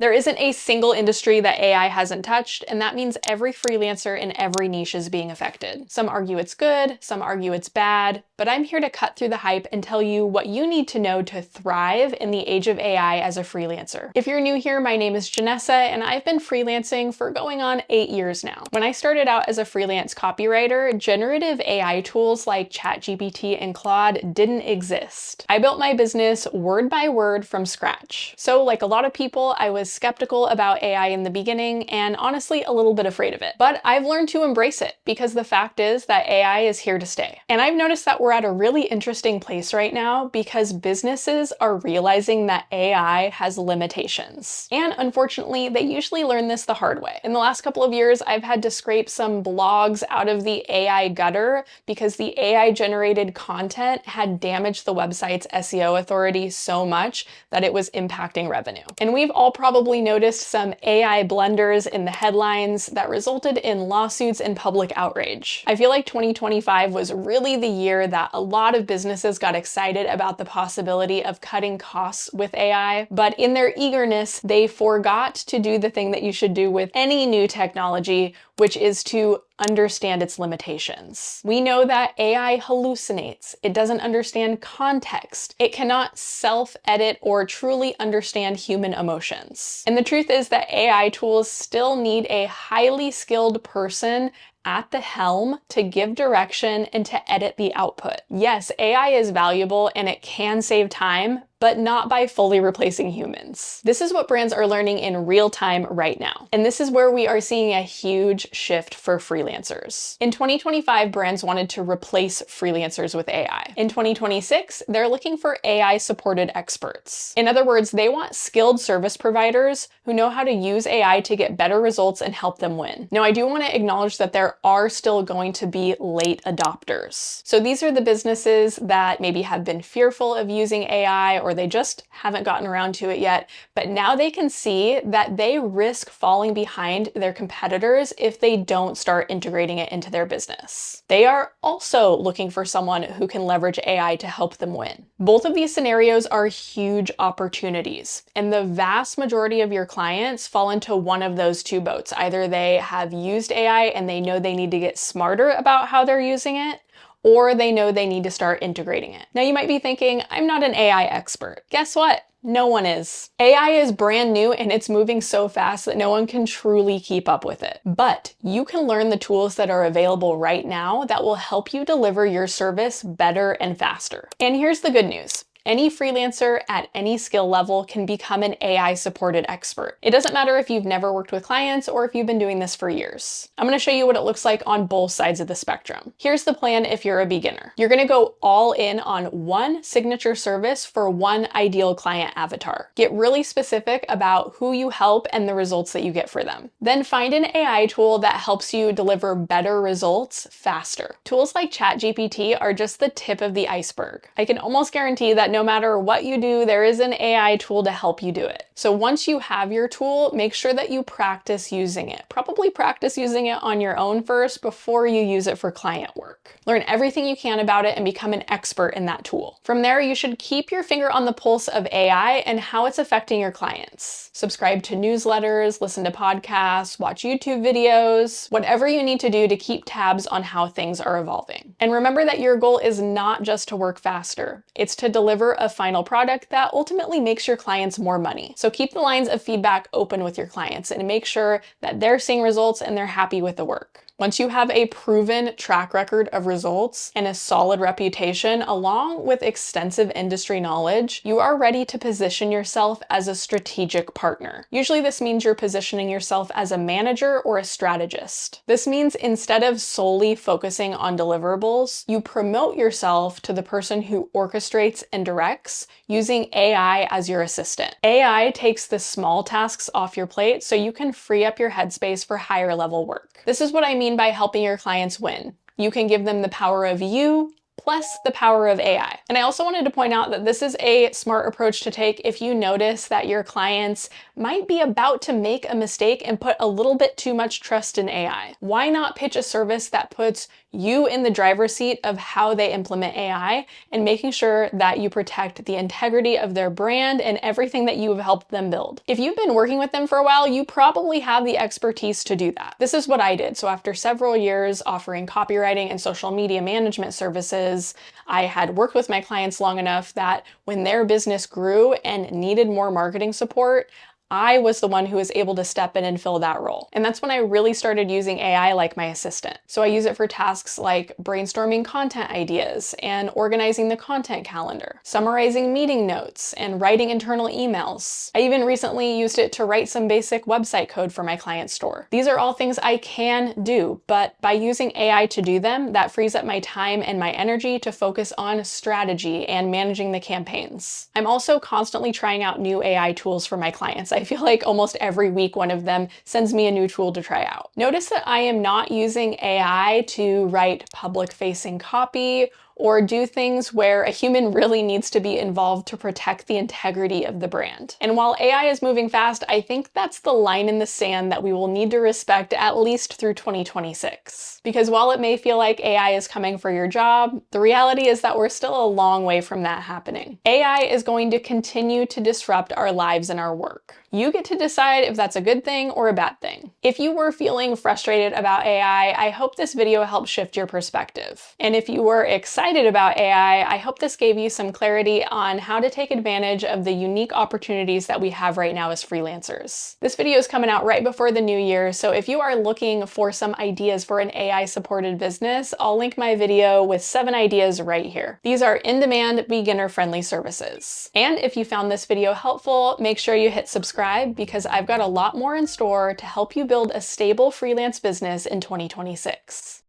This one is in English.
There isn't a single industry that AI hasn't touched, and that means every freelancer in every niche is being affected. Some argue it's good, some argue it's bad, but I'm here to cut through the hype and tell you what you need to know to thrive in the age of AI as a freelancer. If you're new here, my name is Janessa, and I've been freelancing for going on 8 years now. When I started out as a freelance copywriter, generative AI tools like ChatGPT and Claude didn't exist. I built my business word by word from scratch. So like a lot of people, I was skeptical about AI in the beginning and honestly a little bit afraid of it. But I've learned to embrace it because the fact is that AI is here to stay. And I've noticed that we're at a really interesting place right now because businesses are realizing that AI has limitations. And unfortunately, they usually learn this the hard way. In the last couple of years, I've had to scrape some blogs out of the AI gutter because the AI generated content had damaged the website's SEO authority so much that it was impacting revenue. And we've all probably noticed some AI blunders in the headlines that resulted in lawsuits and public outrage. I feel like 2025 was really the year that a lot of businesses got excited about the possibility of cutting costs with AI, but in their eagerness, they forgot to do the thing that you should do with any new technology, which is to understand its limitations. We know that AI hallucinates. It doesn't understand context. It cannot self-edit or truly understand human emotions. And the truth is that AI tools still need a highly skilled person at the helm to give direction and to edit the output. Yes, AI is valuable and it can save time, but not by fully replacing humans. This is what brands are learning in real time right now. And this is where we are seeing a huge shift for freelancers. In 2025, brands wanted to replace freelancers with AI. In 2026, they're looking for AI-supported experts. In other words, they want skilled service providers who know how to use AI to get better results and help them win. Now, I do want to acknowledge that there are still going to be late adopters. So these are the businesses that maybe have been fearful of using AI or they just haven't gotten around to it yet, but now they can see that they risk falling behind their competitors if they don't start integrating it into their business. They are also looking for someone who can leverage AI to help them win. Both of these scenarios are huge opportunities, and the vast majority of your clients fall into one of those two boats. Either they have used AI and they know they need to get smarter about how they're using it, or they know they need to start integrating it. Now you might be thinking, I'm not an AI expert. Guess what? No one is. AI is brand new and it's moving so fast that no one can truly keep up with it. But you can learn the tools that are available right now that will help you deliver your service better and faster. And here's the good news. Any freelancer at any skill level can become an AI-supported expert. It doesn't matter if you've never worked with clients or if you've been doing this for years. I'm going to show you what it looks like on both sides of the spectrum. Here's the plan if you're a beginner. You're going to go all in on one signature service for one ideal client avatar. Get really specific about who you help and the results that you get for them. Then find an AI tool that helps you deliver better results faster. Tools like ChatGPT are just the tip of the iceberg. I can almost guarantee that no matter what you do, there is an AI tool to help you do it. So once you have your tool, make sure that you practice using it. Probably practice using it on your own first before you use it for client work. Learn everything you can about it and become an expert in that tool. From there, you should keep your finger on the pulse of AI and how it's affecting your clients. Subscribe to newsletters, listen to podcasts, watch YouTube videos, whatever you need to do to keep tabs on how things are evolving. And remember that your goal is not just to work faster, it's to deliver a final product that ultimately makes your clients more money. So keep the lines of feedback open with your clients and make sure that they're seeing results and they're happy with the work. Once you have a proven track record of results and a solid reputation, along with extensive industry knowledge, you are ready to position yourself as a strategic partner. Usually this means you're positioning yourself as a manager or a strategist. This means instead of solely focusing on deliverables, you promote yourself to the person who orchestrates and directs using AI as your assistant. AI takes the small tasks off your plate so you can free up your headspace for higher level work. This is what I mean by helping your clients win. You can give them the power of you plus the power of AI. And I also wanted to point out that this is a smart approach to take if you notice that your clients might be about to make a mistake and put a little bit too much trust in AI. Why not pitch a service that puts you in the driver's seat of how they implement AI and making sure that you protect the integrity of their brand and everything that you have helped them build. If you've been working with them for a while, you probably have the expertise to do that. This is what I did. So after several years offering copywriting and social media management services, I had worked with my clients long enough that when their business grew and needed more marketing support, I was the one who was able to step in and fill that role. And that's when I really started using AI like my assistant. So I use it for tasks like brainstorming content ideas and organizing the content calendar, summarizing meeting notes, and writing internal emails. I even recently used it to write some basic website code for my client store. These are all things I can do, but by using AI to do them, that frees up my time and my energy to focus on strategy and managing the campaigns. I'm also constantly trying out new AI tools for my clients. I feel like almost every week one of them sends me a new tool to try out. Notice that I am not using AI to write public-facing copy or do things where a human really needs to be involved to protect the integrity of the brand. And while AI is moving fast, I think that's the line in the sand that we will need to respect at least through 2026. Because while it may feel like AI is coming for your job, the reality is that we're still a long way from that happening. AI is going to continue to disrupt our lives and our work. You get to decide if that's a good thing or a bad thing. If you were feeling frustrated about AI, I hope this video helped shift your perspective. And if you were excited about AI, I hope this gave you some clarity on how to take advantage of the unique opportunities that we have right now as freelancers. This video is coming out right before the new year, so if you are looking for some ideas for an AI-supported business, I'll link my video with 7 ideas right here. These are in-demand, beginner-friendly services. And if you found this video helpful, make sure you hit subscribe because I've got a lot more in store to help you build a stable freelance business in 2026.